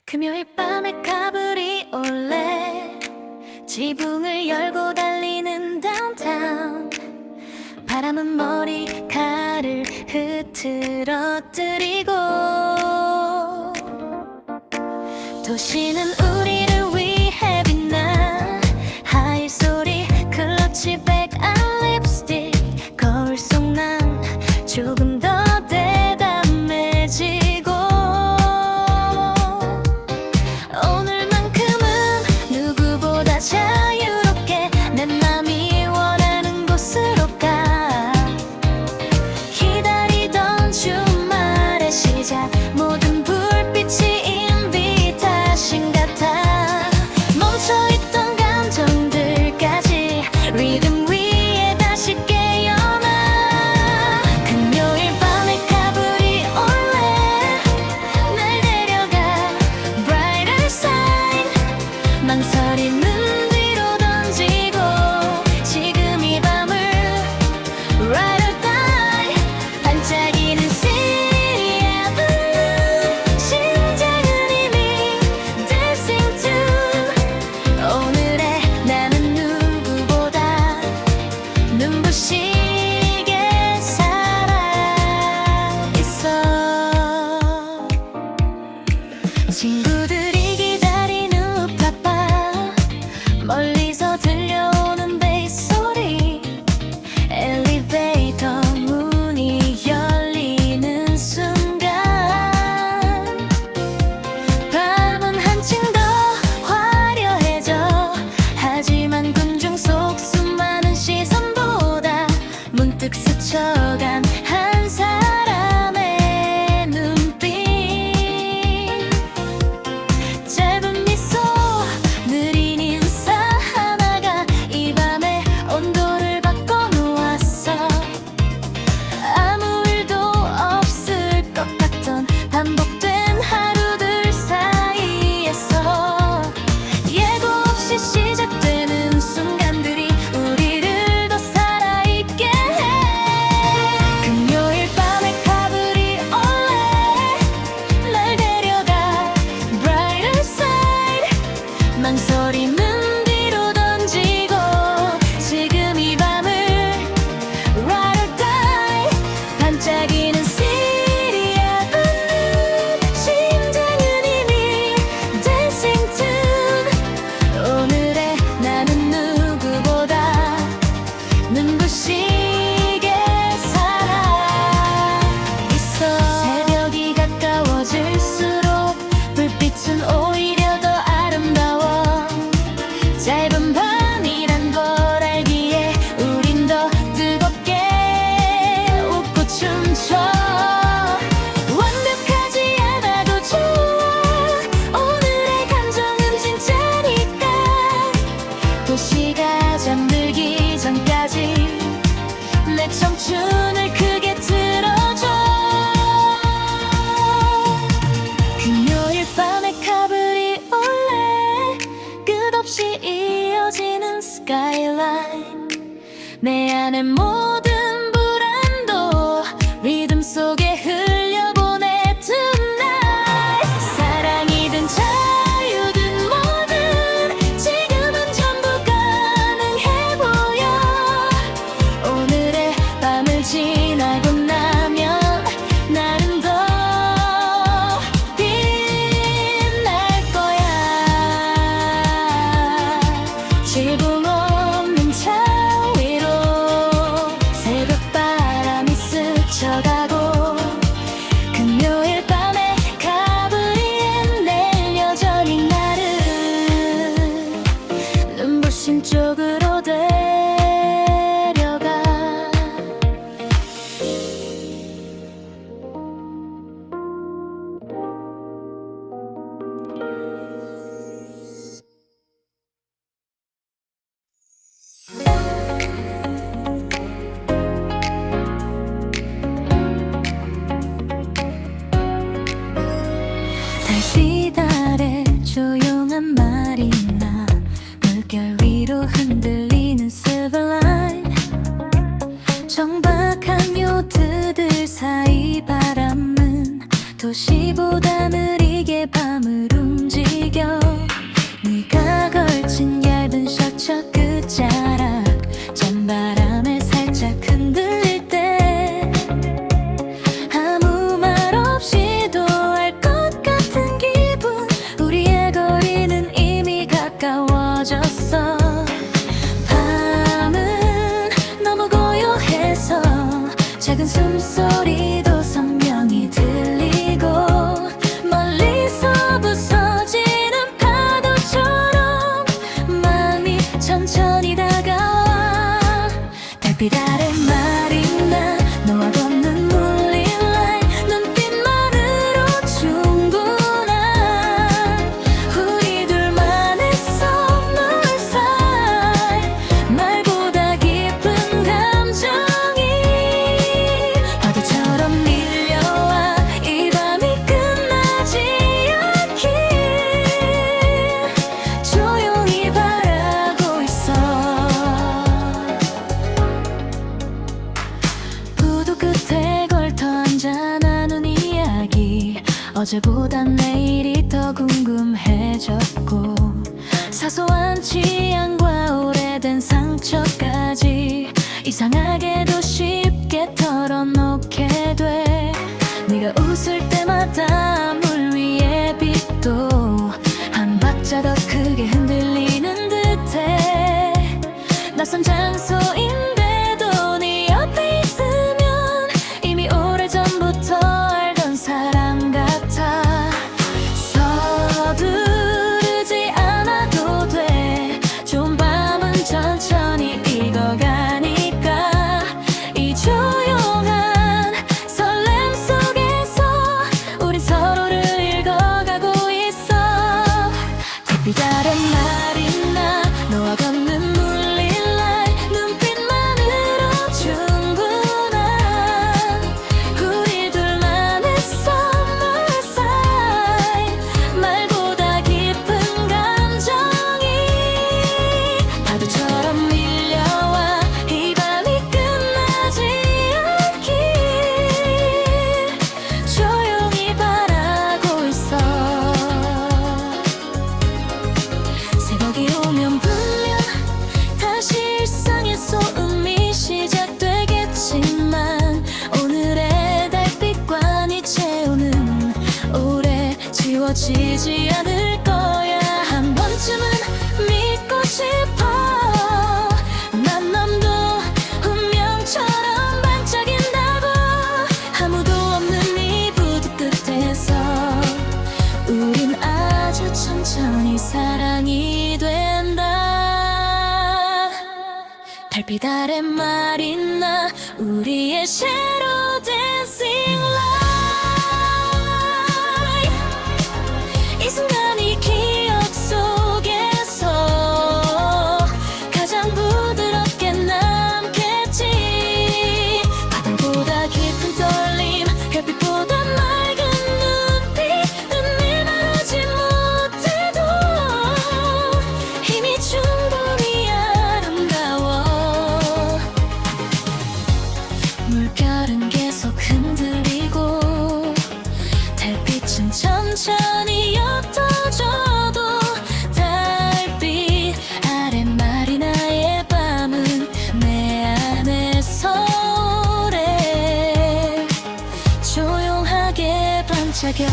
금요일 밤에 가브리 올레 지붕을 열고 달리는 다운타운. 바람은 머리카락을 흐트러뜨리고 도시는 우리를 위해 빛나. 하이 소리 클러치 백안 립스틱 거울 속 난 조금 더 대담해지고 오늘만큼은 누구보다 자유롭게 내 맘이 원하는 곳으로 가. 기다리던 주말의 시작 모든 불빛이 인비타신 같아. 멈춰있던 감정들까지 리듬 위에 다시 깨어나. 금요일 밤에 가브리 올레 날 데려가 brighter side. 망설임은 뒤로 던지고 지금 이 밤을 ride or die. 반짝이는 City Avenue 심장은 이미 dancing to. 오늘의 나는 누구보다 눈부시게 살아있어. 친구들이 기다리는 루프탑 멀리서 들려오는 베이스 소리. 엘리베이터 문이 열리는 순간 밤은 한층 더 화려해져. 하지만 군중 속 수많은 시선보다 문득 스쳐간 한 사람의 눈빛. 짧은 미소 느린 인사 하나가 이 밤의 온도를 바꿔놓았어. 아무 일도 없을 것 같던 반복된 하루들 사이에서 예고 없이 시작되는 순간들이 우리를 더 살아있게 해. 금요일 밤에 가브리 올레 날 데려가 brighter side. 망설임은 뒤로 던지고 지금 이 밤을 ride or die. 반짝이는 City Avenue 심장은 이미 dancing tune. 오늘의 나는 누구보다 눈부시게 살아있어. 새벽이 가까워질수록 불빛은 오히려 더 아름다워. 짧은 밤이란 걸 알기에 우린 더 뜨겁게 웃고 춤춰. 완벽하지 않아도 좋아. 오늘의 감정은 진짜니까. 도시가 잠들기 전까지 내 청춘을 크게 틀어줘. 금요일 밤에 가브리 올레 끝없이 이어지는 스카이라인. 내 안의 모든 불안도 리듬 속에 흘려보내 tonight. 사랑이든 자유든 뭐든 지금은 전부 가능해 보여. 오늘의 밤을 지나고 나면 나는 더 빛날 거야. 지붕 없는 차 위로 새벽 바람이 스쳐가고 금요일 밤에 가브리에 내일 여전히 나를 눈부신 쪽으로 데려가. 달빛 아래 조용한 마리나 물결 위로 흔들리는 silver line. 정박한 요트들 사이 바람은 도시보다 느리게 밤을 소리도 선명히 들리고 멀리서 부서지는 파도처럼 마음이 천천히 다가와 달빛 아래 말이 나 너와 걷는 물린 라인 눈빛만으로 충분한 우리 둘만의 summer side 말보다 깊은 감정이 파도처럼 밀려와 이 밤이 끝나지 않길 조용히 바라고 있어 부도 끝에 걸터 앉아 나눈 이야기 어제보단 내일이 더 궁금해졌고 사소한 취향과 오래된 상처까지 이상하게도 쉽게 털어놓게 돼 네가 웃을 때마다 물 위에 빛도 한 박자 더 크게 흔들리는 듯해 낯선 장소인데도 네 옆에 있으면 이미 오래전부터 알던 사람 같아 서두르지 않아도 돼 좋은 밤은 천천히 익어가니까 이 조용한 설렘 속에서 우린 서로를 읽어가고 있어 달빛 아래 날이 나 너와 걷는 물린 라인 눈빛만으로 충분한 우리 둘만의 summer side 말보다 깊은 감정이 파도처럼 밀려와 이 밤이 끝나지 않길 조용히 바라고 있어 새벽이 오면 분명 다시 일상의 소음이 시작되겠지만 오늘의 달빛과 네 채우는 오래 지워지지 않을 거야 한 번쯤은 믿고 싶어 만남도 운명처럼 반짝인다고 아무도 없는 이 부두 끝에서 우린 아주 천천히 사랑이 된다 달빛 아래 말이 나 우리의 shadow dancing light 이 순간이 기억 속에서 가장 부드럽게 남겠지 바다보다 깊은 떨림 별빛보다 맑은 눈빛은 늘 말하지 못해도 이미 충분히 아름다워 물결은 계속 흔들리고 달빛은 천천히 옅어져도 달빛 아래 말이 나의 밤은 내 안에서 오래 조용하게 반짝여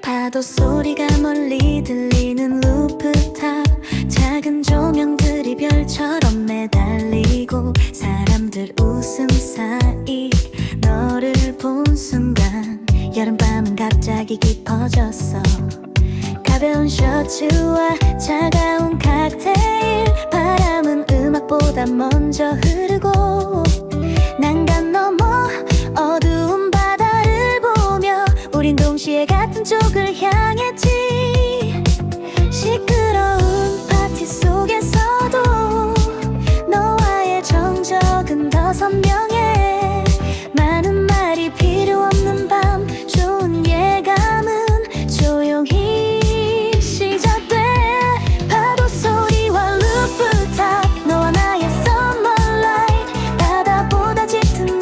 파도 소리가 멀리 들리는 루프탑 작은 조명들이 별처럼 매달리고 사람들 웃음 사이 너를 본 순간 여름밤은 갑자기 깊어졌어 가벼운 셔츠와 차가운 칵테일 바람은 음악보다 먼저 흐르고 난간 넘어 어두운 바다를 보며 우린 동시에 같은 쪽을 향했지 시끄러운 파티 속에서도 너와의 정적은 더 선명해 많은 말이 필요 없는 밤 좋은 예감은 조용히 시작돼 파도 소리와 루프탑 너와 나의 summer light 바다보다 짙은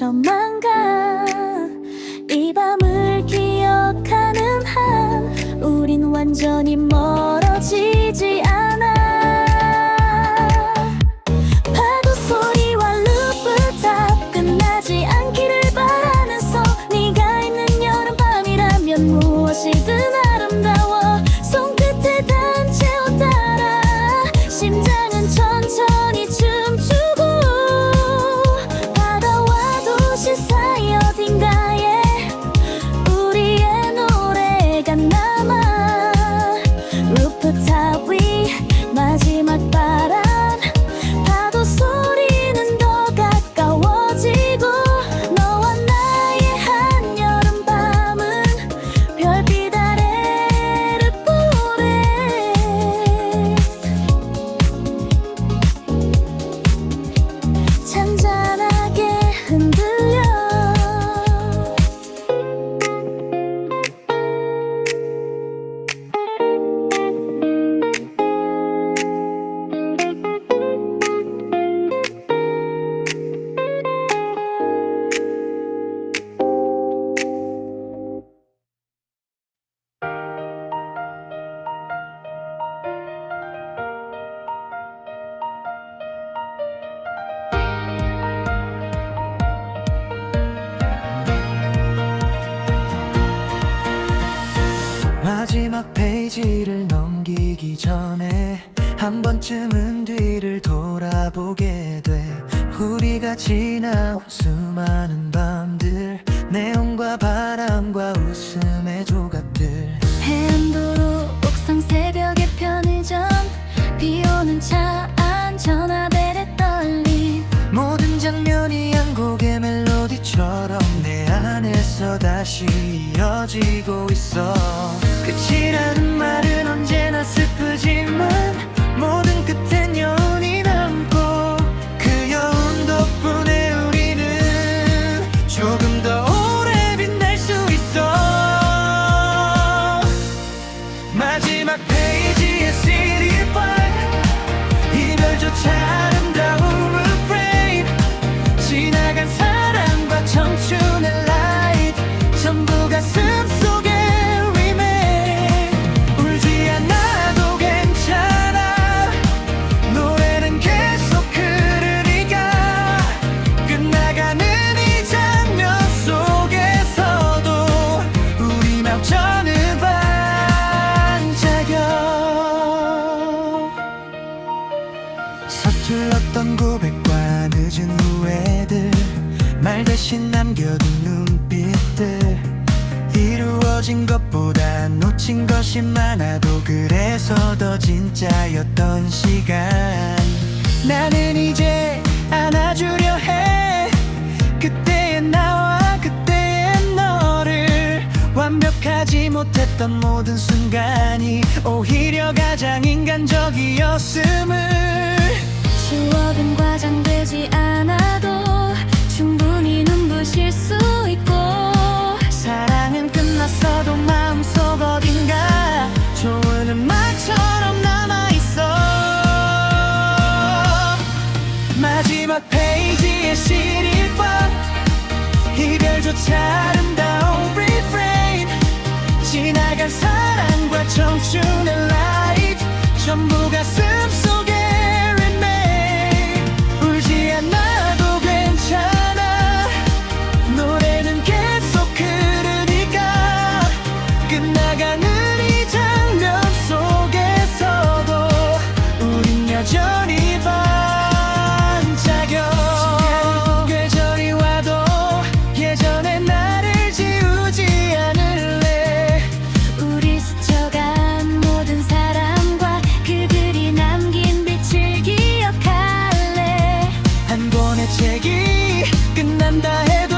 스쳐만 가. 이 밤을 기억하는 한 우린 완전히 멀어지지 않아. 파도 소리와 루프탑 끝나지 않기를 바라면서 네가 있는 여름밤이라면 무엇이든 아름다워. 손끝에 단채 옷 따라 심장은 천천히 춤추고 바다와 도시 사이 어딘가에 우리의 노래가 남아. 루프탑 위 마지막 바람 파도 소리는 더 가까워지고 너와 나의 한여름밤은 별빛 아래를 보내. 잔잔하게 흔들려. 마지막 페이지를 넘기기 전에 한 번쯤은 뒤를 돌아보게 돼. 우리가 지나온 수많은 밤들, 내용과 바람과 웃음의 조각들. 해안도로 옥상 새벽의 편의점 비오는 차 안 전화벨에 떨림. 모든 장면이 한 곡의 멜로디처럼 내 안에서 다시 이어지고 있어. 끝이라는 말은 언제나 슬프지만 모든 끝엔 여운이 남고 그 여운 덕분에 우리는 조금 더 오래 빛날 수 있어. 마지막 페이지의 시리발 이별조차 아름다운 refrain. 지나간 사랑과 청춘의 light 전부 가슴 속에 remain. 울지 않아도 괜찮아. 노래는 계속 흐르니까 끝나가는 이 장면 속에서도 우리 맘처는 반짝여. 서툴렀던 고백과 늦은 후회들, 말 대신 남겨둔 눈빛들. 이루어진 것보다 놓친 것이 많아도 그래서 더 진짜였던 시간. 나는 이제 안아주려 해. 그때의 나와 그때의 너를. 완벽하지 못했던 모든 순간이 오히려 가장 인간적이었음을. 추억은 과장되지 않아도 충분히 눈부실 수 있고 사랑은 끝났어도 마음속 어딘가 좋은 음악처럼 남아있어. 마지막 페이지의 시리밥 이별조차 아름다운 refrain. 지나간 사랑과 청춘의 light 전부 가슴 속에 remain. 울지 않아도 괜찮아. 노래는 계속 흐르니까 끝나가는 이 장면 속에서도 우린 여전히 반짝여. 계절이 와도 예전의 나를 지우지 않을래. 우리 스쳐간 모든 사람과 그들이 남긴 빛을 기억할래. 한 권의 책이 끝난다 해도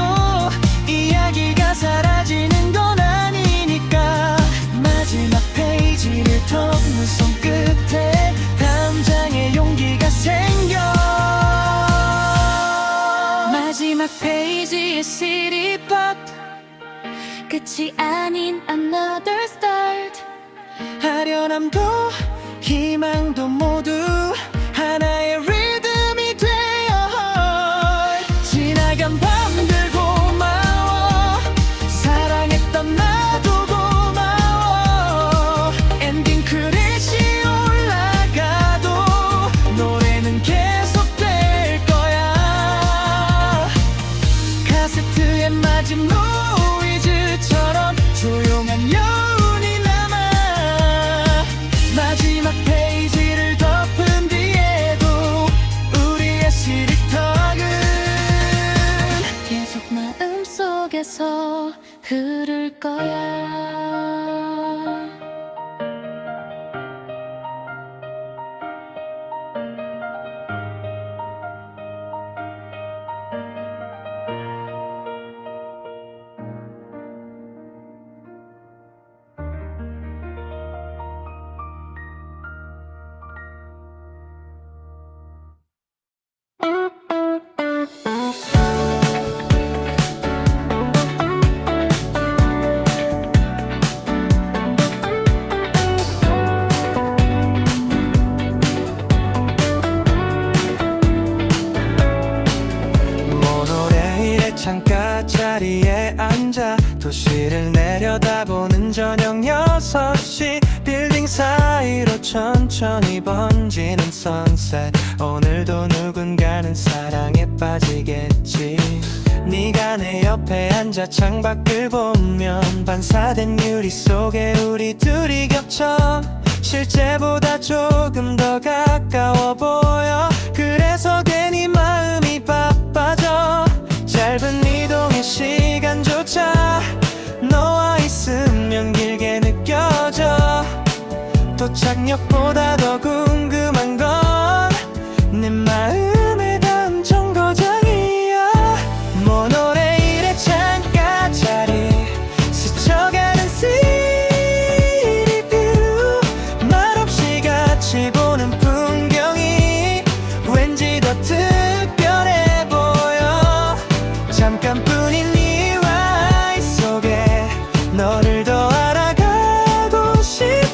이야기가 사라지는 건 아니니까. 마지막 페이지를 덮는 손끝에 다음 장의 용기가 생겨. 마지막 페이지의 시리팝 끝이 아닌 another start. 아련함도 희망도 모두 하나의 리듬이 되어 지나간 밤들 천천히 번지는 sunset. 오늘도 누군가는 사랑에 빠지겠지. 네가 내 옆에 앉아 창밖을 보면 반사된 유리 속에 우리 둘이 겹쳐 실제보다 조금 더 가까워 보여. 그래서 괜히 마음이 바빠져. 짧은 이동의 시간조차 너와 있으면 길게 느껴져. 도착역보다 더 궁금한 건 내 마음의 다음 정거장이야. 모노레일의 창가 자리 스쳐가는 시리뷰. 말없이 같이 보는 풍경이 왠지 더 특별해 보여. 잠깐뿐인 이 라이드 속에 너를 더 알아가고 싶어.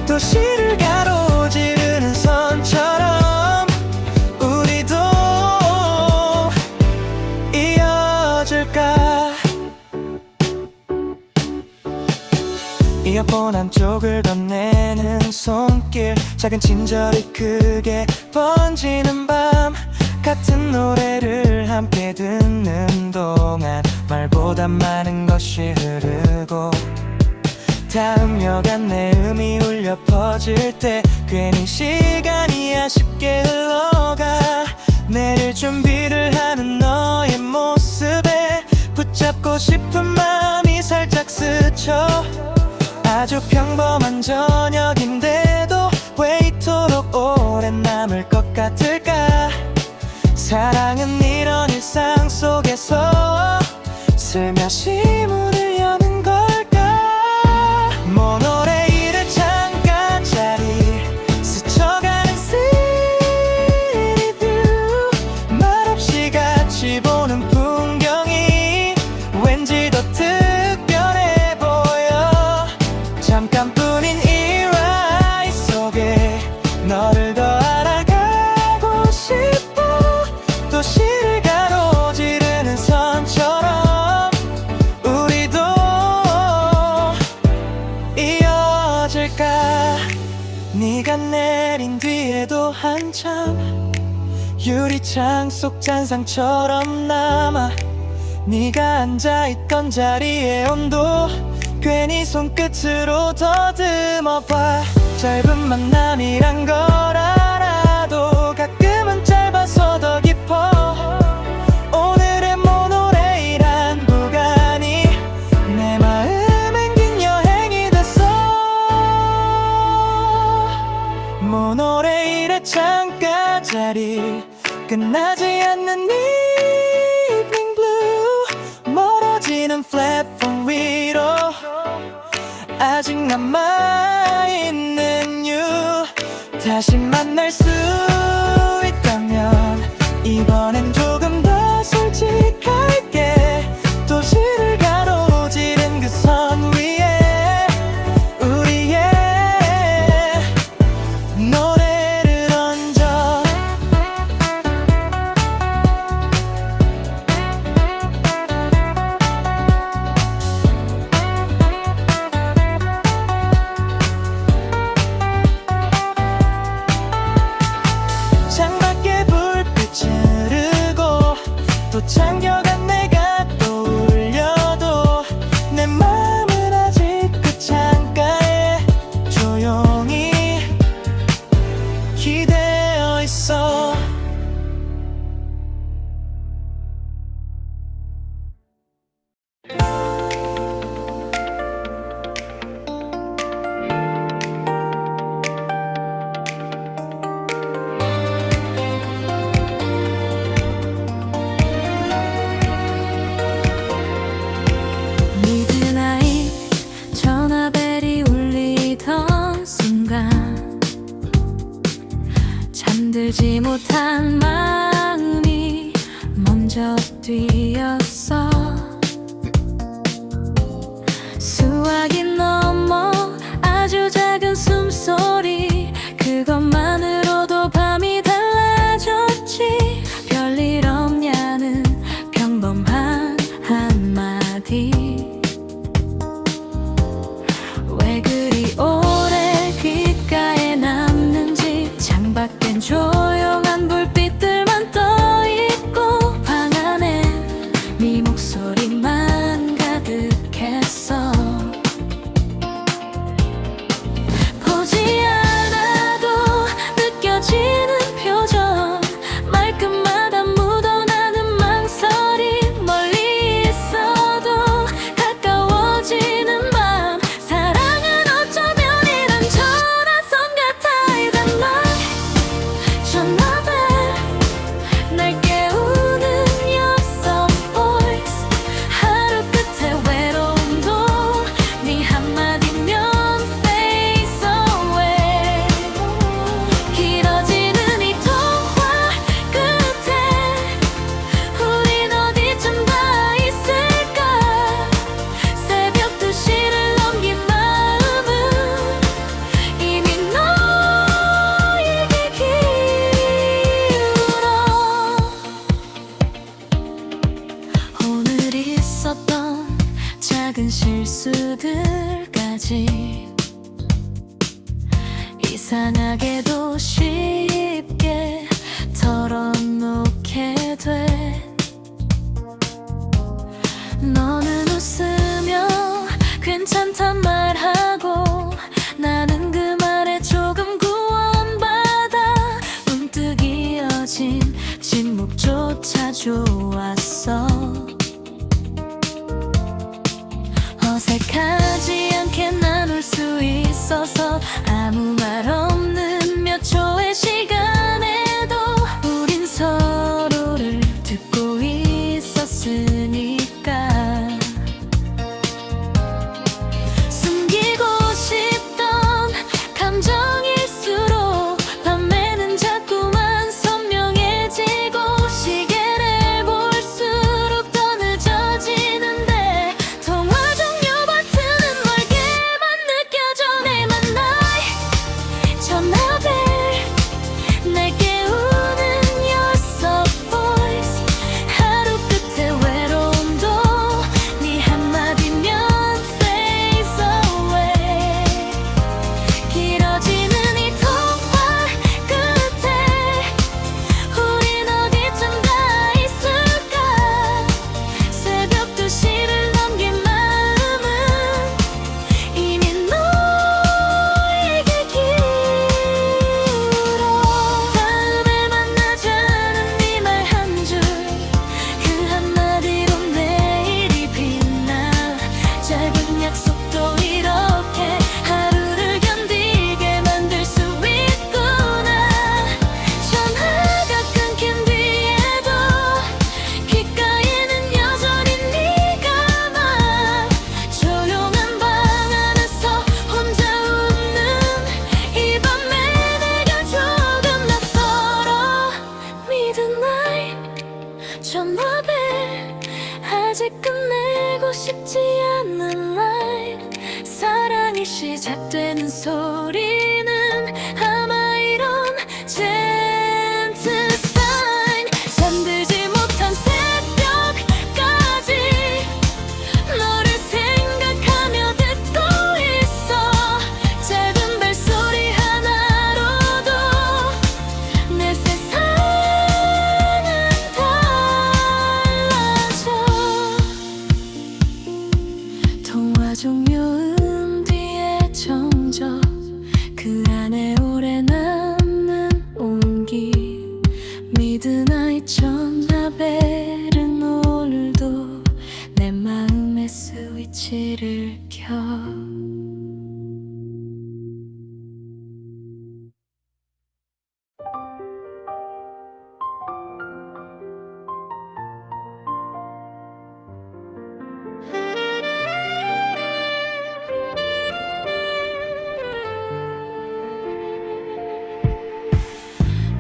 도시를 가로지르는 선처럼 우리도 이어질까. 이어폰 한쪽을 건네는 손길, 작은 친절이 크게 번지는 밤. 같은 노래를 함께 듣는 동안 말보다 많은 것이 흐르고 다음 역 안내음이 울려 퍼질 때 괜히 시간이 아쉽게 흘러가. 내릴 준비를 하는 너의 모습에 붙잡고 싶은 마음이 살짝 스쳐. 아주 평범한 저녁인데도 왜 이토록 오래 남을 것 같을까. 사랑은 이런 일상 속에서 슬며시 문을 여는 걸까. 모노레일의 창가 자리 스쳐가는 시리뷰. 말없이 같이 보는 풍경이 왠지 더 특별해 보여. 잠깐뿐인 이 라이드 속에 너를 더 알아가고 싶어. 도시를 가로지르는 선처럼 우리도 이어질까. 네가 내린 뒤에도 한참 유리창 속 잔상처럼 남아. 네가 앉아있던 자리의 온도 괜히 손끝으로 더듬어봐. 짧은 만남이란 걸 알아도 가끔은 짧아서 더 깊어. 오늘의 모노레일한 구간이 내 마음엔 긴 여행이 됐어. 모노레일의 창가 자리 끝나지 않는 evening blue. 멀어지는 플랫폼 위로 아직 남아있는 you. 다시 만날 수 있다면 이번엔 조금 더 솔직할게. 도시를 가로지른 그 선 위에 우리의 노래를 얹어. 창밖에 불빛을 흐르고 또 잠겨간 내가 떠올려도 내 마음은 아직 그 창가에 조용히 기대어 있어. 미드나잇 전화벨이 울리던 순간 잠들지 못한 마음이 먼저 뛰었어. 수화기 넘어 아주 작은 숨소리, 그것만으로도 밤이 달라졌지. 별일 없냐는 평범한 한마디. 왜 그리 오래 귓가에 나 이상하게도 쉽게 털어놓게 돼. 너는 웃으며 괜찮단 말하고 나는 그 말에 조금 구원받아 문득 이어진 침묵조차 좋았어. 어색하지 않게 나눌 수 있어서 아무 말 없는 몇 초의 시간에도 우린 서로를 듣고 있었으니까. 숨기고 싶던 감정일수록 밤에는 자꾸만 선명해지고 시계를 볼수록 더 늦어지는데 통화 종료 버튼은 멀게만 느껴져. 내 만나이 전화벨 날 깨우는 your soft voice. 하루 끝의 외로움도 네 한마디면 fades away. 길어지는 이 통화 끝에 우린 어디쯤 가 있을까. 새벽 2시를 넘긴 마음은 이미 너에게 기울어. 다음에 만나자는 네 말 한 줄, 그 한마디로 내일이 빛나. 짧은 약속도 이렇게 하루를 견디게 만들 수 있구나. 전화가 끊긴 뒤에도 귓가에는 여전히 네가 막 조용한 방 안에서 혼자 웃는 이 밤에 내가 조금 낯설어. Midnight 전화벨 아직 끝내고 싶지 않은 line. 사랑이 시작되는 소리는 아마 이런 gentle sign. 잠들지 못한 새벽까지 너를 생각하며 듣고 있어. 작은 발소리 하나로도 내 세상은 달라져. 통화 종료음 뒤에 정적, 그 안에 오래 남는 온기. 미드나잇 전화벨은 오늘도 내 마음의 스위치를 켜.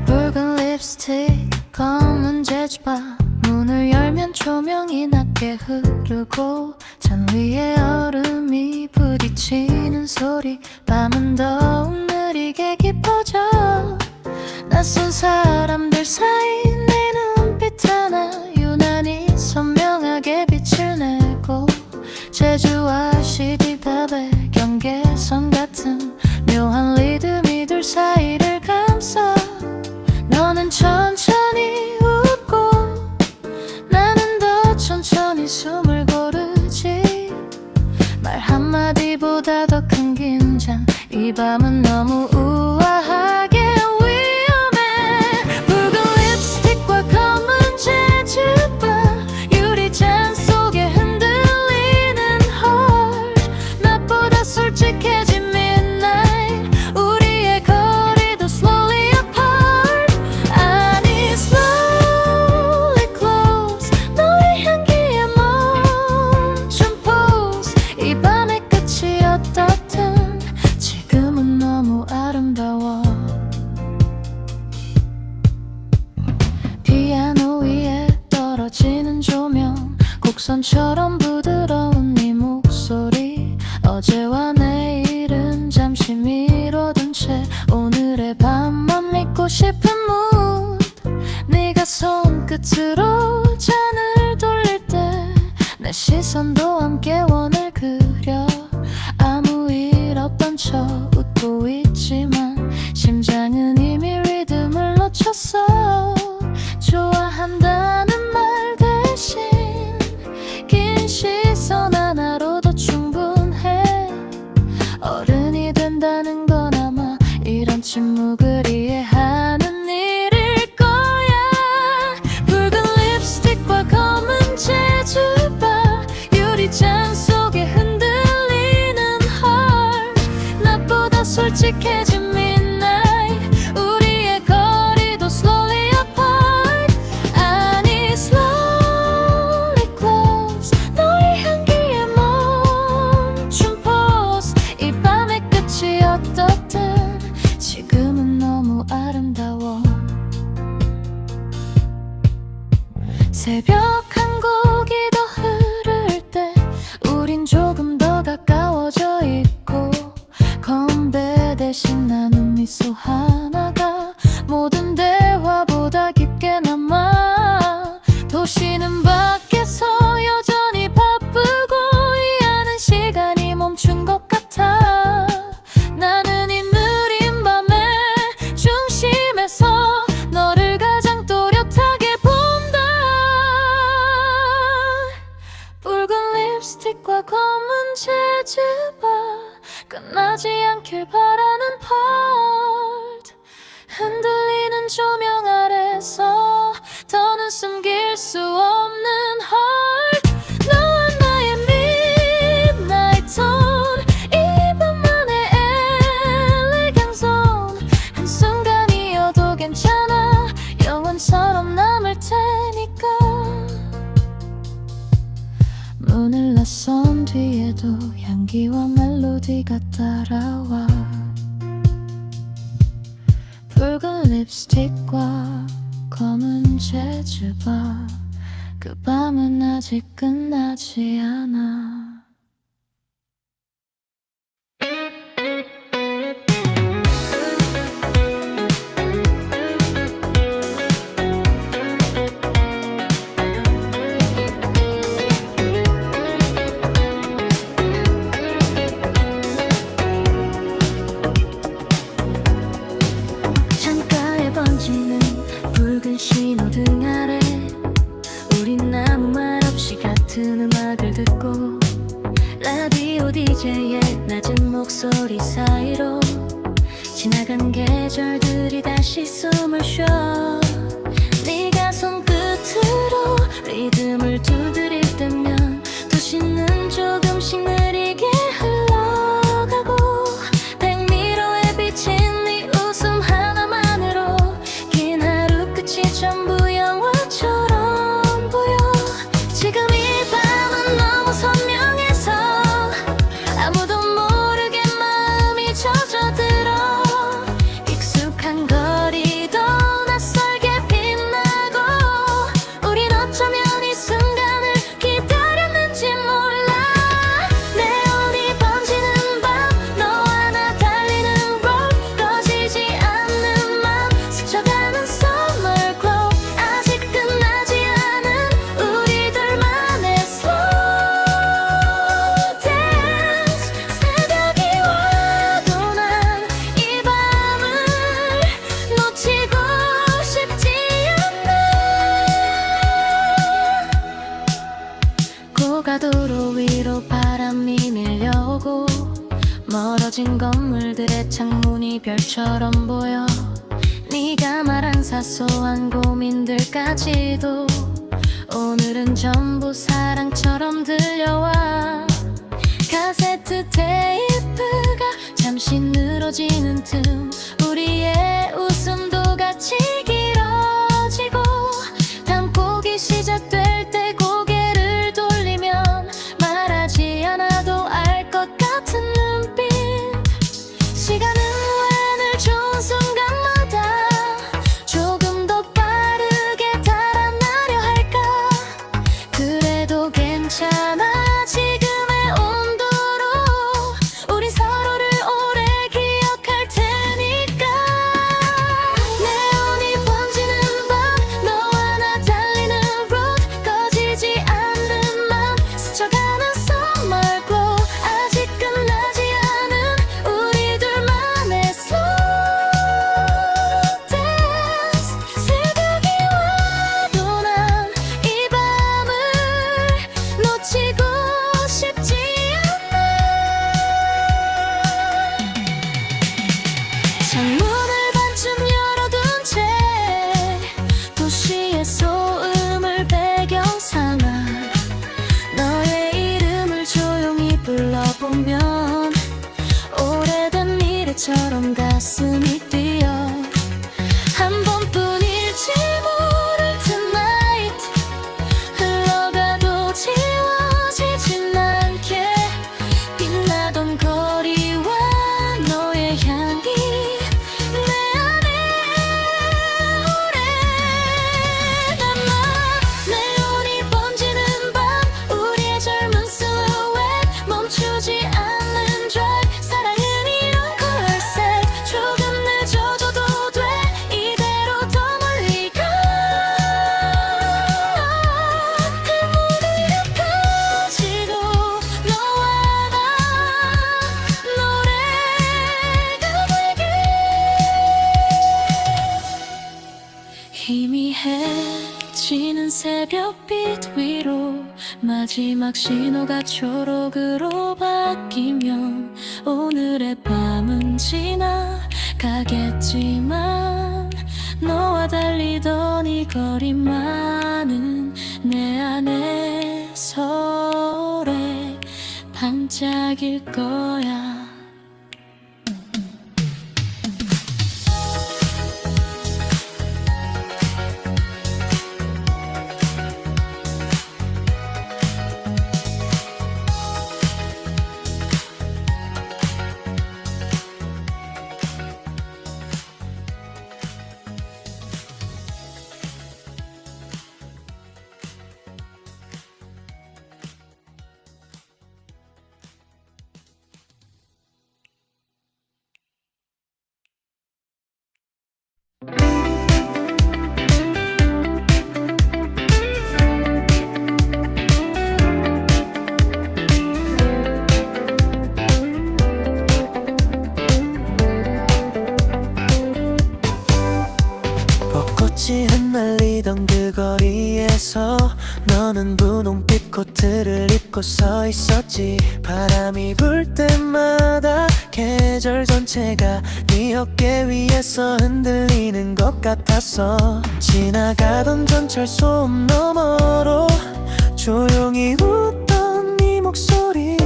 붉은 립스틱 검은 재즈바, 문을 열면 조명이 낮게 흐르고 잔 위에 얼음이 부딪히는 소리. 밤은 더욱 느리게 깊어져. 낯선 사람들 사이 내 눈빛 하나 유난히 선명하게 빛을 내고 제주와 시디팝의 경계선 같은 묘한 리듬이 둘 사이를 감싸. 너는 천천히 웃고 나는 더 천천히 숨을 고르지. 말 한마디보다 더 큰 긴장. 이 밤은 너무 우아하게 위험해. 붉은 립스틱과 검은 재즈바, 유리잔 속에 흔들리는 heart. 낮보다 솔직해진 midnight. 우리의 거리도 slowly apart. 아니 slowly close. 너의 향기에 멈춘 pose. 이 밤의 끝이 어떻든 지금은 너무 아름다워. 피아노 위에 떨어지는 조명, 곡선처럼 부드러운 네 목소리. 어제와 내일은 잠시 미뤄둔 채 오늘의 밤만 믿고 싶은 mood. 네가 손끝으로 잔을 돌릴 때 내 시선도 함께 원을 그려. 아무 일 없던 척 웃고 있지만 이런 침묵을 이해하는 일일 거야. 붉은 립스틱과 검은 재즈바 유리잔 속에 흔들리는 헐 나보다 솔직해진 midnight 우리의 거리도 slowly apart 아니 slowly close 너의 향기에 멈춘 pose 이 밤의 끝이 어떻든 지금은 너무 아름다워 새벽 한 곡이 더 흐를 때 우린 조금 더 가까워져 있고 건배 대신 나눈 미소 하나가 모든 대화보다 깊게 남아 도시는 밖에서 여전히 바쁘고 이 안은 시간이 멈춘 것 같아 나는 이 느린 밤의 중심에서 너를 가장 또렷하게 본다 붉은 립스틱과 검은 재즈바 끝나지 않길 바라는 part 흔들리는 조명 아래서 더는 숨길 수 없는 heart 너와 나의 midnight tone 이 밤만의 elegant zone 한순간이어도 괜찮아 영원처럼 남을 테니까 문을 나선 뒤에도 향기와 멜로디가 따라와 붉은 립스틱과 검은 재즈바 그 밤은 아직 끝나지 않아 창가에 번지는 붉은 신호등 아래 우린 아무 말 없이 같은 음악을 듣고 라디오 DJ의 낮은 목소리 사이로 지나간 계절들이 다시 숨을 쉬어 네가 손끝으로 리듬을 두드릴 때면 도시는 조금씩 느리게 흘러가고 백미러에 비친 네 웃음 하나만으로 긴 하루 끝이 전부 영화처럼 보여 지금 이 밤은 너무 선명해서 아무도 모르게 마음이 젖어들어 익숙한 거리도 낯설게 빛나고 우린 어쩌면 이 순간을 기다렸는지 몰라 네온이 번지는 밤 너와 나 달리는 road 꺼지지 않는 맘 스쳐가는 summer glow 아직 끝나지 않은 우리들만의 slow dance 새벽이 와도 난 이 밤을 놓치고 싶지 않아 고가도로 위로 바람이 밀려오고 멀어진 건물들의 창문이 별처럼 보여 네가 말한 사소한 고민들까지도 오늘은 전부 사랑처럼 들려와 카세트 테이프가 잠시 늘어지는 틈 우리의 웃음도 같이 길어지고 단곡이 시작될 때 고개를 돌리면 말하지 않아도 알 것 같은 눈빛 시간은 왜 늘 좋은 순간마다 조금 더 빠르게 달아나려 할까 그래도 괜찮아 지금의 온도로 우린 서로를 오래 기억할 테니 가슴이 뛰어 한 번뿐일지 모를 tonight 흘러가도 지워지진 않게 빛나던 거리와 너의 향기 내 안에 오래 남아 네온이 번지는 밤 우리의 젊은 silhouette 멈추지 않는 drive 사랑은 이런 콜셋 조금 늦어져도 돼 이대로 더 멀리 가 그 무대가 퍼지고 너와 나 노래가 되게 희미해지는 새벽빛 위로 마지막 신호가 초록으로 바뀌면 오늘의 밤은 지나가겠지만 너와 달리던 이 거리만은 내 안에 설레 반짝일 거야. 벚꽃이 흩날리던 그 거리에서 너는 분홍빛 코트를 입고 서 있었지. 바람이 불 때마다 계절 전체가 네 어깨 위에서 흔들리는 것 같았어. 지나가던 전철 소음 너머로 조용히 웃던 네 목소리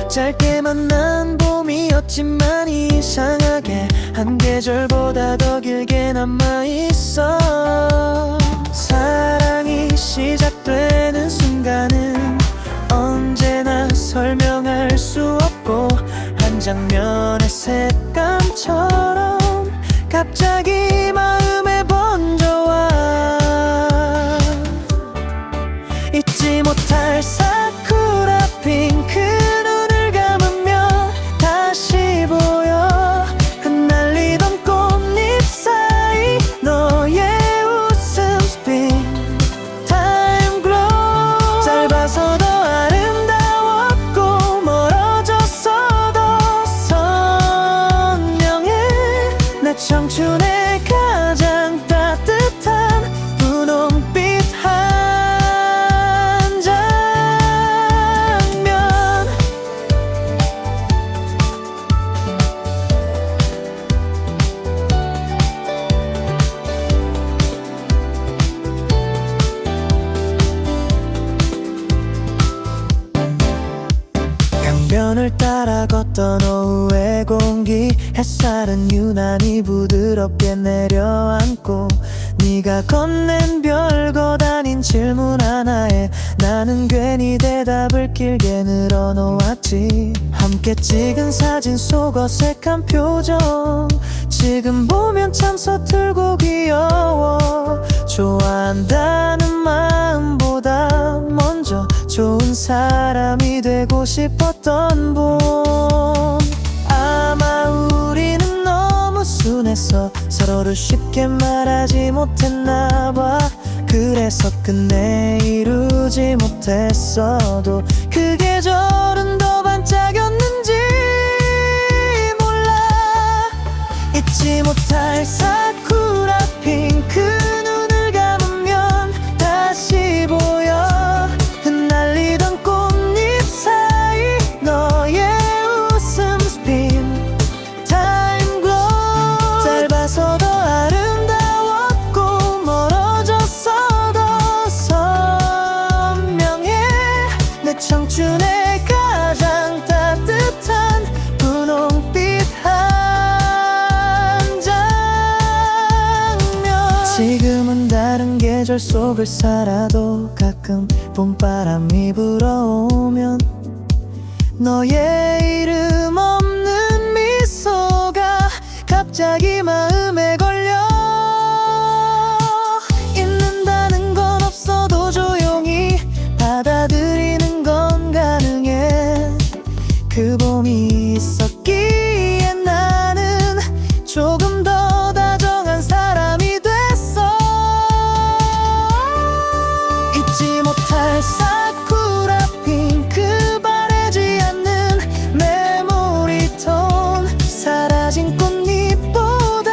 짧게 만난 봄이었지만 이상하게 한 계절보다 더 길게 남아있어. 사랑이 시작되는 순간은 언제나 설명할 수 없고 한 장면의 색감처럼 갑자기 마음에 번져와 잊지 못할 사쿠라 핑크 눈을 감으면 다시 보여 흩날리던 꽃잎 사이 너의 웃음 스핀 타임 글로우 짧아서도 아름다웠고 멀어졌어도 선명해 내 청춘의 가장 따뜻한 분홍빛 한 장면. 강변을 따라 걷던 오후의 공기 햇살은 유난히 부드럽게 내려앉고 네가 건넨 별것 아닌 질문 하나에 나는 괜히 대답을 길게 늘어놓았지. 함께 찍은 사진 속 어색한 표정 지금 보면 참 서툴고 귀여워. 좋아한다는 마음보다 먼저 좋은 사람이 되고 싶었던 봄. 아마 우리는 너무 순했어. 서로를 쉽게 말하지 못했나 봐. 그래서 끝내 이루지 못했어도 그 계절은 더 반짝였는지 몰라. 잊지 못할 사쿠라 핑크 눈을 감으면 다시 보여 흩날리던 꽃잎 사이 너의 웃음 스핀 타임 글로우 짧아서도 아름다웠고 멀어졌어도 선명해 내 청춘의 가장 따뜻한 분홍빛 한 계절 속을 살아도 가끔 봄바람이 불어오면 너의 이름 없는 미소가 갑자기 마음에 걸려. 잊는다는 건 없어도 조용히 받아들이는 건 가능해. 그 봄이 있었기에 나는 조금 더 다정한 사람이 됐어. 잊지 못할 사쿠라 핑크, 바래지 않는 메모리 톤, 사라진 꽃잎보다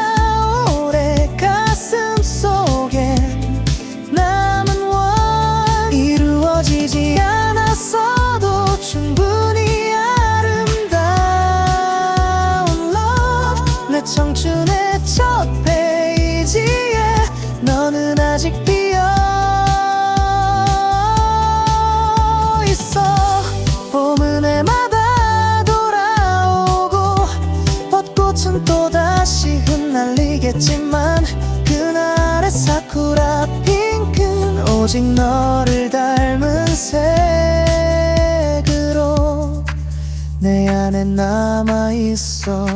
오래 가슴 속엔 남은 원. 이루어지지 않았어도 충분히 아름다운 love. 내 청춘의 첫 페이지에 너는 아직 피어 있어. 봄은 해마다 돌아오고 벚꽃은 또다시 흩날리겠지만 그날의 사쿠라 핑크는 오직 너를 닮은 색으로 내 안에 남아있어.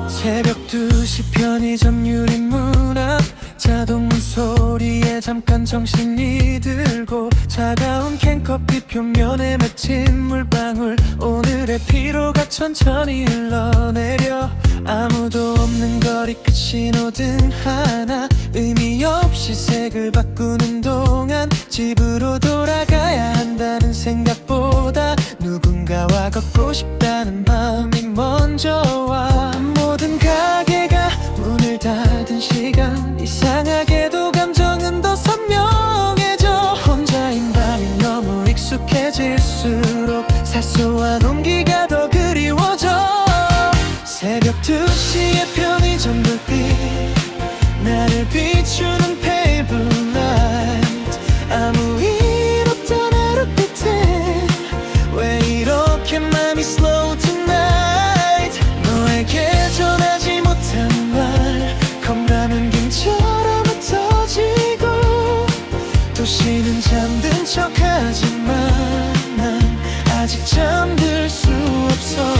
새벽 2시 편의점 유리문 앞, 자동문 소리에 잠깐 정신이 들고 차가운 캔커피 표면에 맺힌 물방울, 오늘의 피로가 천천히 흘러내려. 아무도 없는 거리 끝 신호등 하나, 의미 없이 색을 바꾸는 동안 집으로 돌아가야 한다는 생각보다 누군가와 걷고 싶다는 마음이 먼저 와. 모든 가게가 문을 닫은 시간, 이상하게도 감정은 더 선명해져. 혼자인 밤이 너무 익숙해질수록 사소한 온기가 더 그리워져. 새벽 2시의 편의점 불빛, 나를 비추는 pale blue light. 아무 일 없던 하루 끝에 왜 이렇게 맘이 slow tonight. 너에게 전하지 못한 말, 컵라면 김처럼 흩어지고 도시는 잠든 척하지만 난 아직 잠들 수 없어.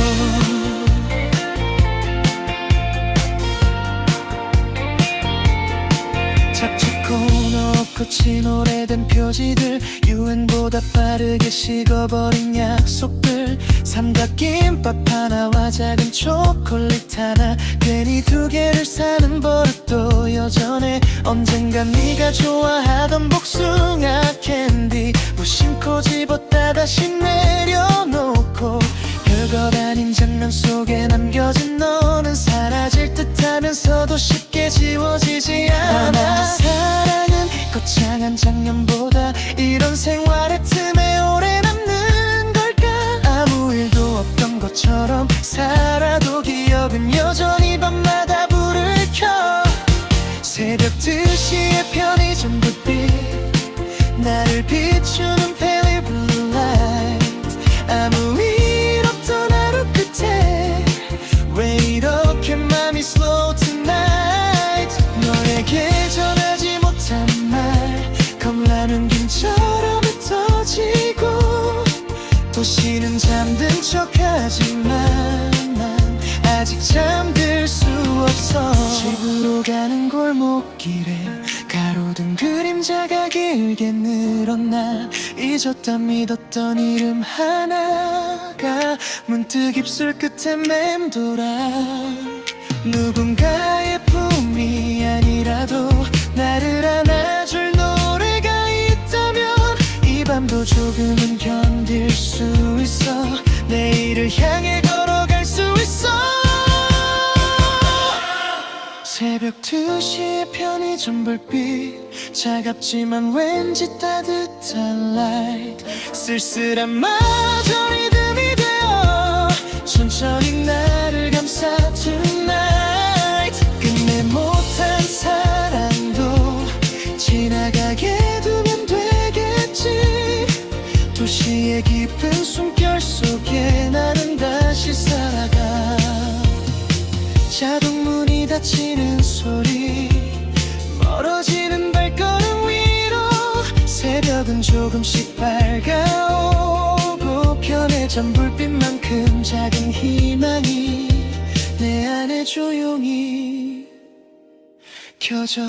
거친 오래된 표지들, 유행보다 빠르게 식어버린 약속들, 삼각김밥 하나와 작은 초콜릿 하나, 괜히 2개를 사는 버릇도 여전해. 언젠간 네가 좋아하던 복숭아 캔디 무심코 집었다 다시 내려놓고, 별것 아닌 장면 속에 남겨진 너는 사라질 듯하면서도 쉽게 지워지지 않아. 사랑은 거창한 장면보다 이런 생활의 틈에 오래 남는 걸까. 아무 일도 없던 것처럼 살아도 기억은 여전히 밤마다 불을 켜. 새벽 2시의 편의점 불빛, 나를 비추는 pale blue light. 아무 일 없던 하루 끝에 왜 이렇게 맘이 slow tonight. 너에게 전하지 못한 말, 컵라면 김처럼 흩어지고 도시는 잠든 척하지만 난 아직 잠들 수 없어. 집으로 가는 골목길에 가로등 그림자가 길게 늘어나. 잊었다 믿었던 이름 하나가 문득 입술 끝에 맴돌아. 누군가의 품이 아니라도 나를 안아줄 노래가 있다면 이 밤도 조금은 견딜 수 있어. 내일을 향해 걸어갈 수 있어. 새벽 2시의 편의점 불빛, 차갑지만 왠지 따뜻한 light. 쓸쓸한 마저 리듬이 되어 천천히 나를 감싸 tonight. 끝내 못한 사랑도 지나가게 두면 되겠지. 도시의 깊은 숨결 속에 나는 다시 살아가. 자동문이 닫히는 소리, 멀어지는 발걸음 위로 새벽은 조금씩 밝아오고 편의점 불빛만큼 작은 희망이 내 안에 조용히 켜져.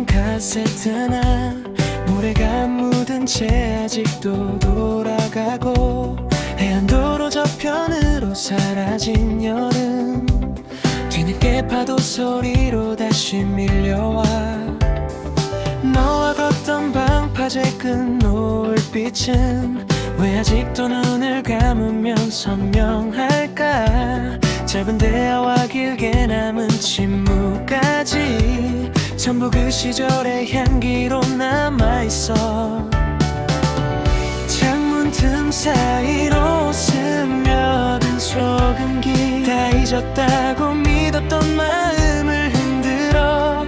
카세트나 모래가 묻은 채 아직도 돌아가고 해안도로 저편으로 사라진 여름. 뒤늦게 파도 소리로 다시 밀려와 너와 걷던 방파제 끈 노을빛은 왜 아직도 눈을 감으면 선명할까. 짧은 대화와 길게 남은 침묵까지 전부 그 시절의 향기로 남아있어. 창문 틈 사이로 스며든 소금기, 다 잊었다고 믿었던 마음을 흔들어.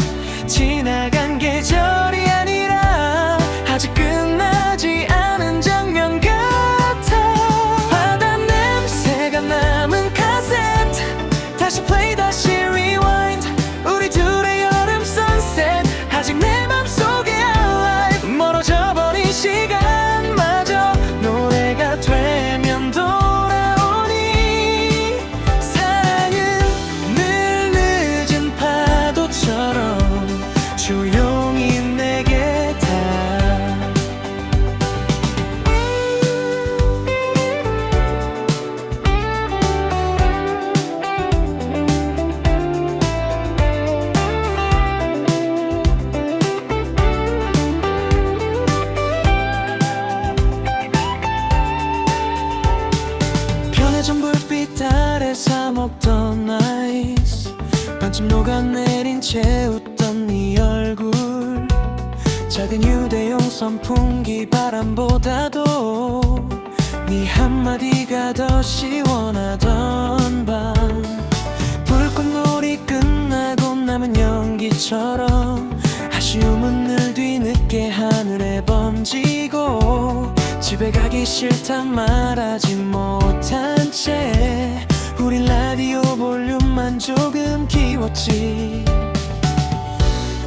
지나간 계절이 아니라 아직 끝나지 않은 장면 같아. 바다 냄새가 남은 카세트, 다시 플레이 다시 리와인드. 우리 둘의 여름 선셋 아직 내 맘속에 alive. 멀어져 버린 시간마저 노래가 되면 돌아오니. 사랑은 늘 늦은 파도처럼 조용히 내게 다. 편의점 불빛 아래 사 먹던 아이스, 반쯤 녹아내린 채 웃던 네 얼굴. 작은 휴대용 선풍기 바람보다도 네 한마디가 더 시원하던 밤. 불꽃놀이 끝나고 남은 연기처럼 아쉬움은 늘 뒤늦게 하늘에 번지고. 집에 가기 싫단 말하지 못한 채 우린 라디오 볼륨만 조금 키웠지.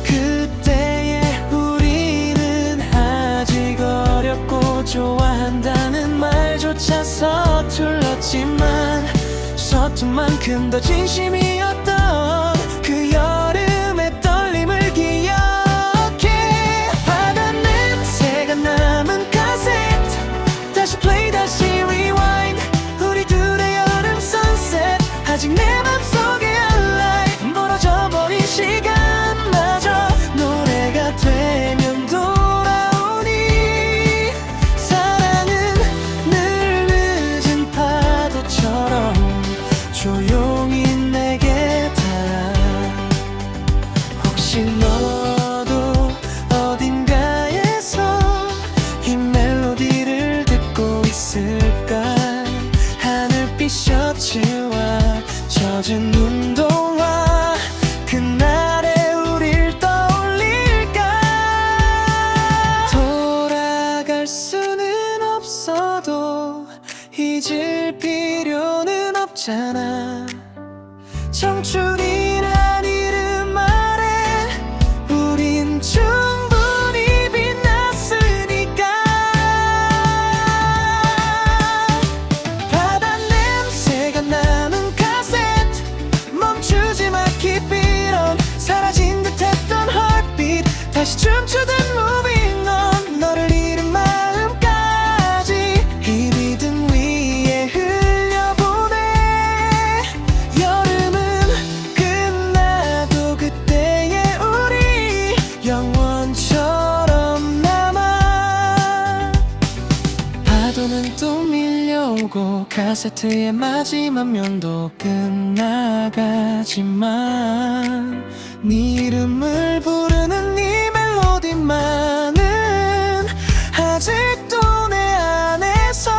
그때의 우리는 아직 어렸고 좋아한다는 말조차 서툴렀지만 서툰 만큼 더 진심이었던 그 여름의 떨림을 기억해. 바다 냄새가 남은 카세트, 다시 플레이 다시 리와인드. 우리 둘의 여름 선셋 아직 내 맘속에 alive. 멀어져 버린 시간마저 노래가 되면 돌아오니. 사랑은 늘 늦은 파도처럼 조용히 내게 다. 혹시 너도 어딘가에서 이 멜로디를 듣고 있을까. 하늘빛 셔츠와 젖은 운동화, 그날의 우릴 떠올릴까. 돌아갈 수는 없어도 잊을 필요는 없잖아. 청춘이라 춤추듯 moving on 너를 잃은 마음까지 이 리듬 위에 흘려보내 여름은 끝나도 그때의 우리 영원처럼 남아 파도는 또 밀려오고 카세트의 마지막 면도 끝나가지만 네 이름을 부르는 이 멜로디만은 아직도 내 안에서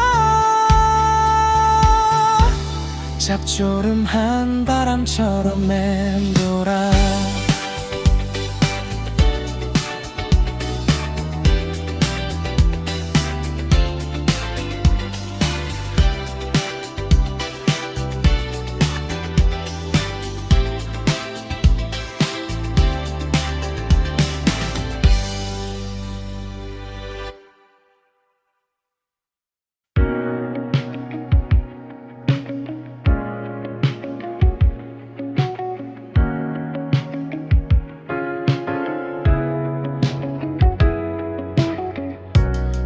잡초름한 바람처럼 맴돌아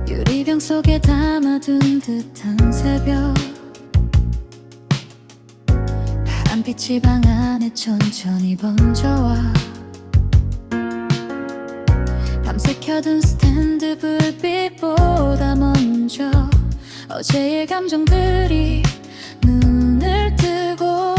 유리병 속에 담아둔 듯한 새벽 파란빛이 방 안에 천천히 번져와 밤새 켜둔 스탠드 불빛보다 먼저 어제의 감정들이 눈을 뜨고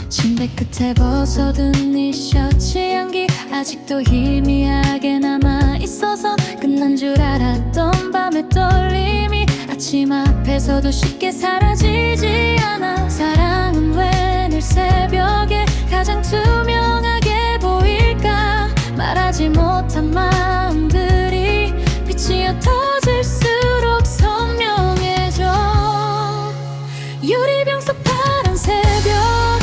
침대 끝에 벗어둔 네 셔츠 향기 아직도 희미하게 남아있어서 끝난 줄 알았던 밤의 떨림이 아침 앞에서도 쉽게 사라지지 않아 사랑은 왜 늘 새벽에 가장 투명하게 보일까 말하지 못한 마음들이 빛이 옅어질수록 선명해져 유리병 속 파란 새벽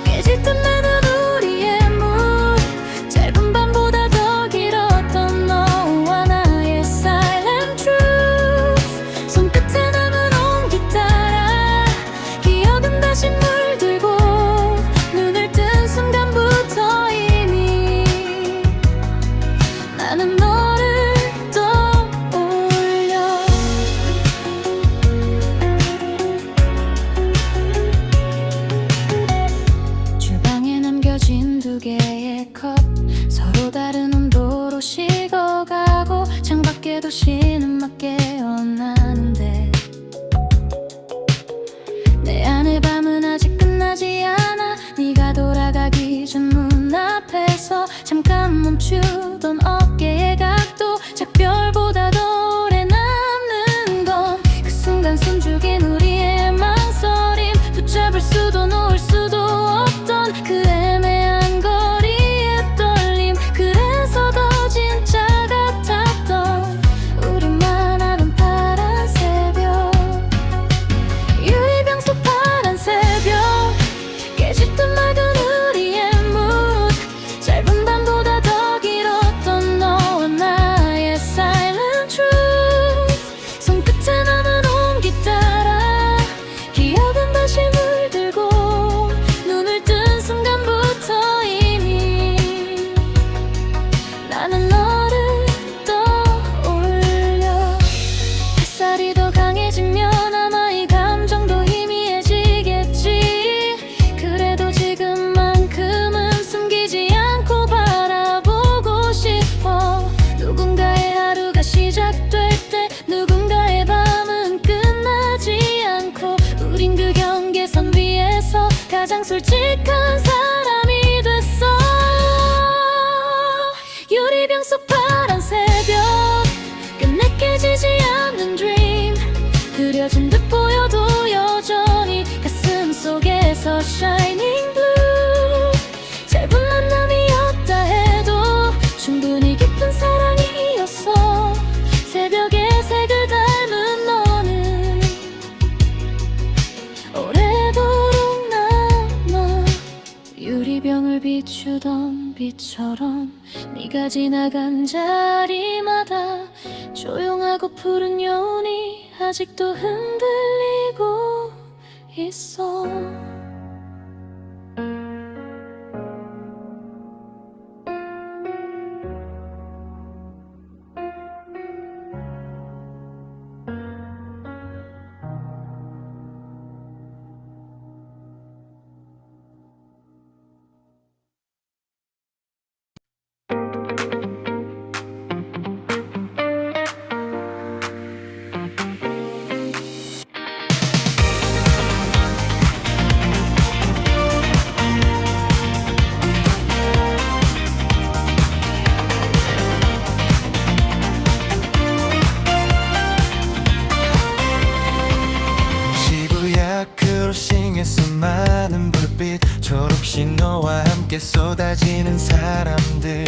깨질 듯 나는 우리의 문 짧은 밤보다 더 길었던 너와 나의 silent truth 손끝에 남은 온기 따라 기억은 다시 물들고 눈을 뜬 순간부터 이미 나는 너를 떠올려 주방에 남겨진 두 개의 컵 서로 다른 온도로 식어가고 창밖에도 쉬는 맛 깨어나는데 내 안의 밤은 아직 끝나지 않아 네가 돌아가기 전 문 앞에서 잠깐 멈추던 어깨의 각도 작별보다 더 오래 남는 건 그 순간 숨죽인 우리의 망설임 붙잡을 수도 놓을 수도 없던 그 애매한 거리의 떨림 그래서 더 진짜 같았던 우리만 아는 파란 새벽 유리병 속 파란 새벽 깨질 듯 맑은 우리의 mood 짧은 밤보다 더 길었던 너와 나의 silent truth 손끝에 남은 온기 따라 기억은 다시 물들고 눈을 뜬 순간부터 이미 나는 너를 떠올려 햇살이 더 강해지면 아마 이 감정도 희미해지겠지 그래도 지금만큼은 숨기지 않고 바라보고 싶어 누군가의 하루가 시작될 때 누군가의 밤은 끝나지 않고 우린 그 경계선 위에서 가장 솔직한 사람이 됐어 유리병 속 파란 새벽 끝내 깨지지 않는 dream 흐려진 듯 보여도 여전히 가슴 속에서 shining blue 짧은 만남이었다 해도 충분히 깊은 사랑이었어 새벽의 색을 닮은 너는 오래도록 남아 유리병을 비추던 빛처럼 네가 지나간 자리마다 조용하고 푸른 여운이 아직도 흔들리고 있어 너와 함께 쏟아지는 사람들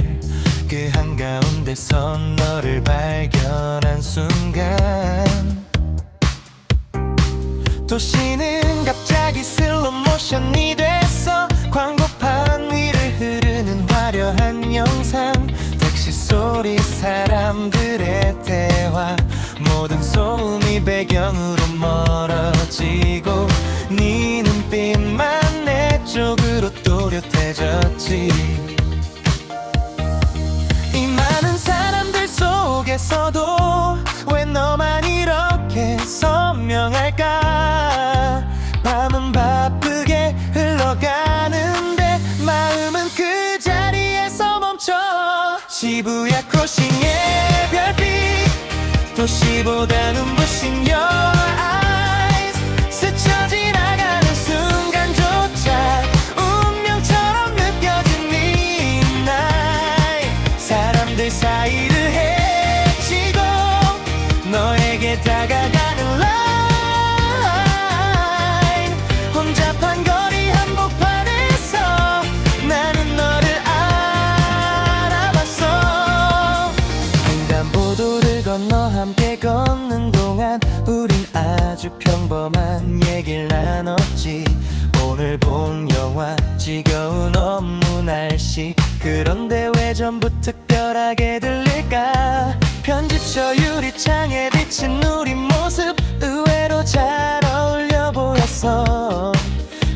그 한가운데서 너를 발견한 순간 도시는 갑자기 슬로모션이 됐어. 광고판 위를 흐르는 화려한 영상, 택시 소리, 사람들의 대화, 모든 소음이 배경으로 멀어지고 네 눈빛만 내 쪽으로 또렷해졌지. 이 많은 사람들 속에서도 왜 너만 이렇게 선명할까? 밤은 바쁘게 흘러가는데 마음은 그 자리에서 멈춰. 시부야 크로싱의 별빛, 도시보다 눈부신 your eyes, 스쳐 지나가는 순간조차 운명처럼 느껴진 midnight. 사람들 사이를 헤치고 너에게 다가가는 line, 혼잡한 거리 한복판에서 나는 너를 알아봤어. 횡단보도를 건너 함께 걷는 동안 우린 아주 평범한 얘기를 나눴지. 오늘 본 영화, 지겨운 업무 날씨, 그런데 왜 전부 특별하게 들릴까? 편집처 유리창에 비친 우리 모습 의외로 잘 어울려 보였어.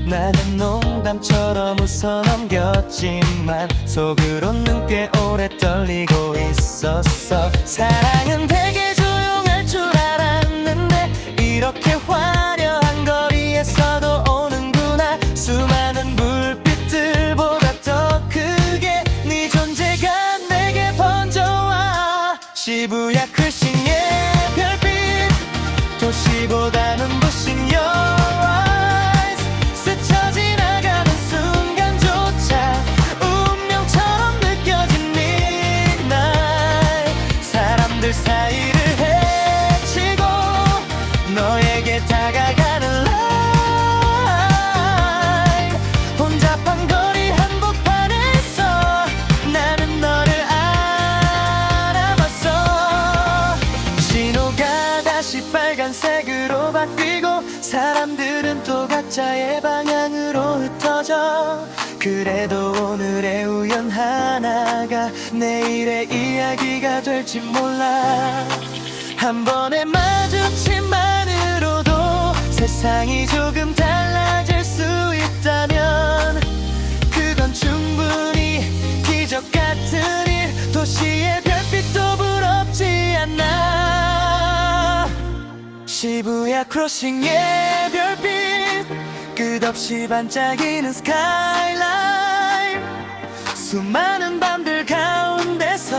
나는 농담처럼 웃어 넘겼지만 속으로는 꽤 오래 떨리고 있었어. 사랑은 되게 조용할 줄 알았는데 이렇게 화려한 거리에서도 오는구나. 수많은 불빛들보다 더 크게 네 존재가 내게 번져와. 시부야 크로싱의 별빛, 도시보다 눈부신 your eyes, 스쳐 지나가는 순간조차 운명처럼 느껴진 midnight. 사람들 사이를 헤치고 너에게 다가가는 line, 혼잡한 거리 한복판에서 나는 너를 알아봤어. 신호가 다시 빨간색으로 바뀌고 사람들은 또 각자의 방향으로 흩어져. 그래도 오늘의 우연 하나가 내일의 이야기가 될지 몰라. 한 번의 마주침만으로도 세상이 조금 달라질 수 있다면 그건 충분히 기적 같은 일. 도시의 별빛도 부럽지 않나. 시부야 크로싱의 별빛, 끝없이 반짝이는 스카이라인, 수많은 밤들 가운데서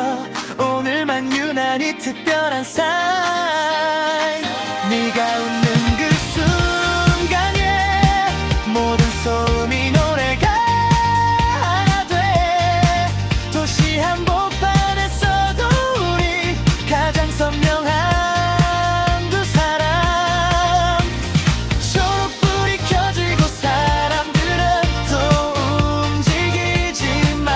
오늘만 유난히 특별한 사인. 네가 웃는 그 순간에 모든 소음이 노래가 하나 돼. 도시 한복판에서도 우리 가장 선명한 두 사람. 초록불이 켜지고 사람들은 또 움직이지만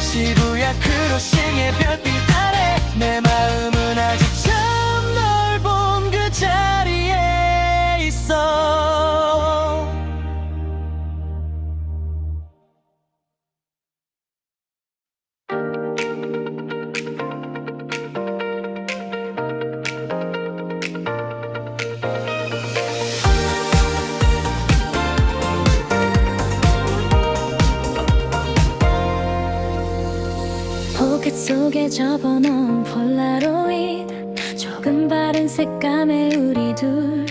시부야 크로싱의 별빛 아래 내 마음은 아직 처음 널 본 그 자리에 있어. 포켓 속에 접어놓은 폴라로이드, 조금 바른 색감의 우리 둘.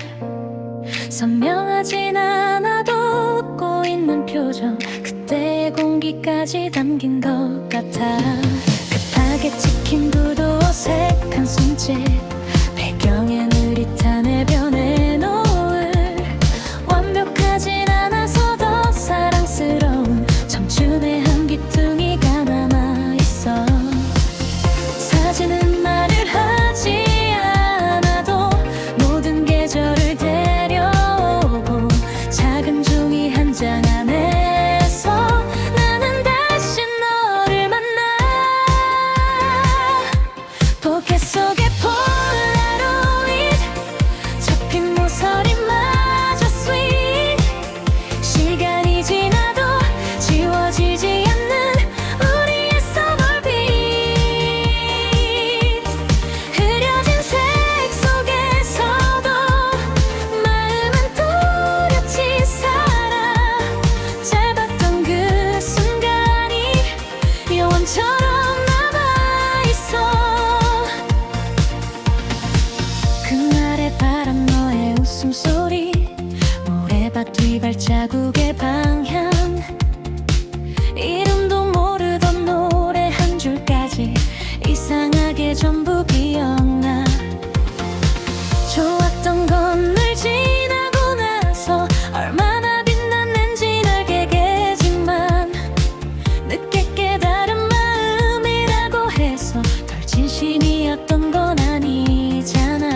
선명하진 않아도 웃고 있는 표정, 그때의 공기까지 담긴 것 같아. 급하게 찍힌 구도, 어색한 손짓, 배경에 느릿한 해변의 노을. 완벽하진 않아서 더 사랑스러운 청춘의 한 귀퉁이가 남아있어. 사진은 말을 하지 않아도 모든 계절을 데려오고 작은 종이 한 장 안에 숨소리 모래밭 뒤 발자국의 방향 이름도 모르던 노래 한 줄까지 이상하게 전부 기억나 좋았던 건 늘 지나고 나서 얼마나 빛났는지 알게 되지만 늦게 깨달은 마음이라고 해서 덜 진심이었던 건 아니잖아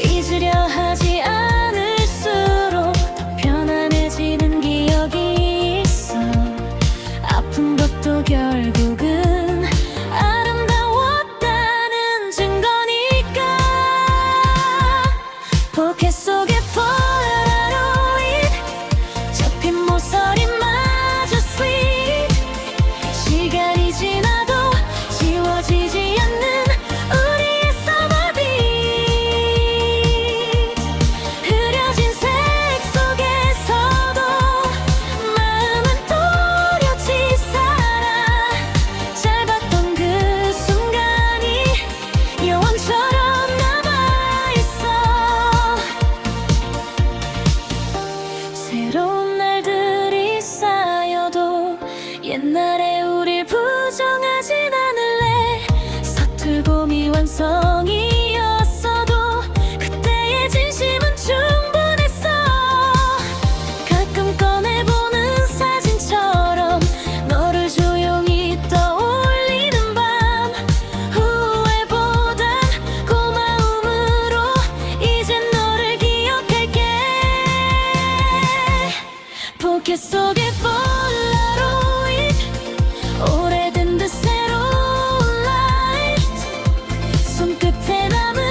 잊으려 하지 않을수록 더 편안해지는 기억이 있어 아픈 것도 결국은 아름다웠다는 증거니까 포켓 속의 폴라로이드 접힌 모서리마저 sweet 시간이 지나도 지워지지 않는 우리의 summer beat 흐려진 색 속에서도 마음은 또렷이 살아 짧았던 그 순간이 영원처럼 남아있어 새로운 날들이 쌓여도 옛날에 우릴 부정하진 않을래 서툴고 미완성이었어도 그때의 진심은 충분했어 가끔 꺼내보는 사진처럼 너를 조용히 떠올리는 밤 후회보단 고마움으로 이젠 너를 기억할게 포켓 속의 폴라로이드 오래된 듯 새로운 라이트 손끝에 남은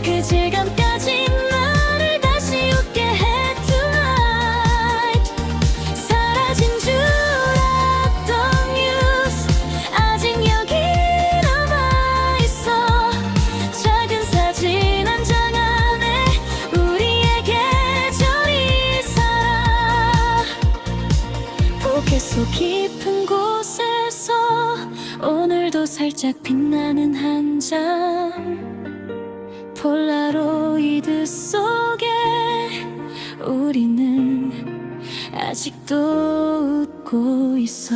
그 질감까지 나를 다시 웃게 해 tonight 사라진 줄 알았던 뉴스 아직 여기 남아있어 작은 사진 한 장 안에 우리의 계절이 살아 포켓 속 깊은 곳에서 오늘도 살짝 빛나는 한 장 폴라로이드 속에 우리는 아직도 웃고 있어